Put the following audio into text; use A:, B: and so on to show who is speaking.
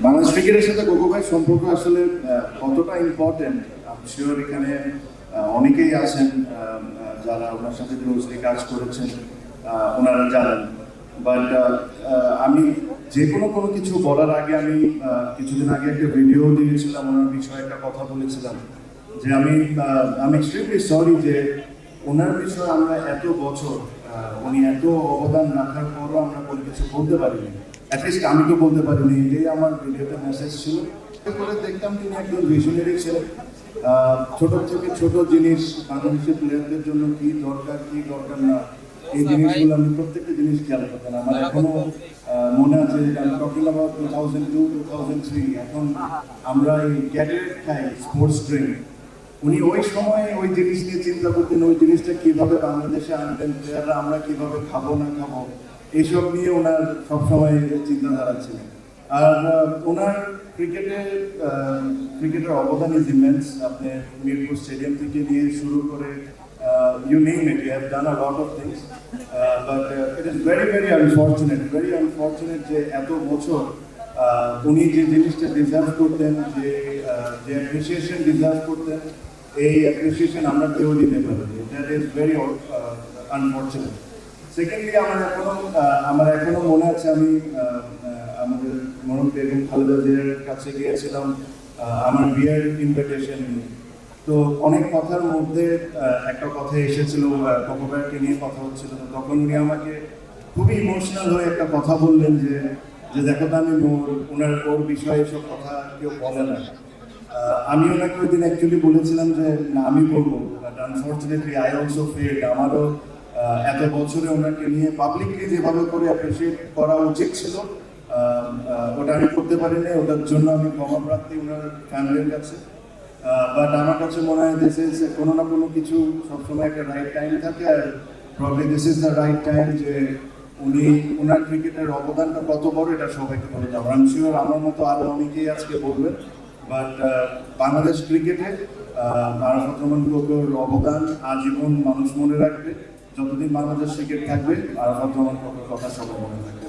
A: বাংলাদেশ ক্রিকেটের সাথে কোকো ভাই সম্পর্ক আসলে কতটা ইম্পর্টেন্ট আমি শিওর এখানে অনেকেই আছেন যারা ওনার সাথে ক্লোজলি কাজ করেছেন, ওনারা জানেন। বাট আমি যে কোনো কিছু বলার আগে আমি কিছুদিন আগে একটা ভিডিও দিয়েছিলাম, ওনার বিষয়ে একটা কথা বলেছিলাম যে আমি এক্সট্রিমলি সরি যে ওনার বিষয়ে আমরা এত বছর উনি এত অবদান রাখার পরও আমরা কোনো কিছু বলতে পারিনি। অ্যাটলিস্ট আমি তো বলতে পারিনি, এটাই আমার ভিডিওতে মেসেজ ছিল। করে দেখতাম তিনি একজন ভিশনারি ছিলেন। ছোট থেকে ছোট জিনিস বাংলাদেশের প্লেয়ারদের জন্য কি দরকার না, এই জিনিসগুলো আমি প্রত্যেকটা জিনিস খেয়াল করতাম। আমার এখনো মনে আছে, আমি টকিং অ্যাবাউট 2002-2003, এখন আমরা এই গ্যাটেড খাই স্পোর্টস ড্রিঙ্ক, উনি ওই সময় ওই জিনিস নিয়ে চিন্তা করতেন, ওই জিনিসটা কিভাবে বাংলাদেশে আনবেন, প্লেয়াররা আমরা কিভাবে খাবো না খাবো, এইসব নিয়ে ওনার সবসময় চিন্তাধারা ছিল। আর ওনার ক্রিকেটের অবদান ইজ ইমেন্স। আপনি মিরপুর স্টেডিয়াম থেকে নিয়ে শুরু করে you name it, you have done a lot of things, but it is very unfortunate যে এত বছর উনি যে জিনিসটা ডিজার্ভ করতেন, যে অ্যাপ্রিসিয়েশন ডিজার্ভ করতেন, এই অ্যাপ্রিসিয়েশন আমরা কেউ দিতে পারিনি। That is very unfortunate. Secondly আমার এখনো মনে আছে, আমি আমাদের মরম বেগম খালেদা জিয়ার কাছে গিয়েছিলাম আমার বিয়ের ইনভিটেশন নিয়ে। তো অনেক কথার মধ্যে একটা কথা এসেছিল, কোকো ভাইকে নিয়ে কথা হচ্ছিল, তো তখন উনি আমাকে খুবই ইমোশনাল হয়ে একটা কথা বললেন যে দেখো তো আমি ওর বিষয়ে এসব কথা কেউ বলে না। আমি ওনাকে ওই দিন অ্যাকচুয়ালি বলেছিলাম যে না, আমি বলবো, but unfortunately I also fed. আমারও এত বছরে ওনাকে নিয়ে পাবলিকলি যেভাবে করে অ্যাপ্রিসিয়েট করা উচিত ছিল, ওটা আমি করতে পারিনি। ওটার জন্য আমি ক্ষমা প্রার্থী ওনার ফ্যামিলির কাছে। বাট আমার কাছে মনে হয় দিস ইজ কোনো না কোনো কিছু সবসময় একটা রাইট টাইম থাকে, আর probably this is the right time যে ওনার ক্রিকেটের অবদানটা কত বড় এটা সবাইকে বলে যাবো। আমি শিওর আমার মতো আরও অনেকেই আজকে বলবেন, বাট বাংলাদেশ ক্রিকেটে আরাফাত রহমান কোকোর অবদান আজীবন মানুষ মনে রাখবে। যতদিন বাংলাদেশ ক্রিকেট থাকবে, আরাফাত রহমান কোকোর কথা সবাই মনে রাখবে।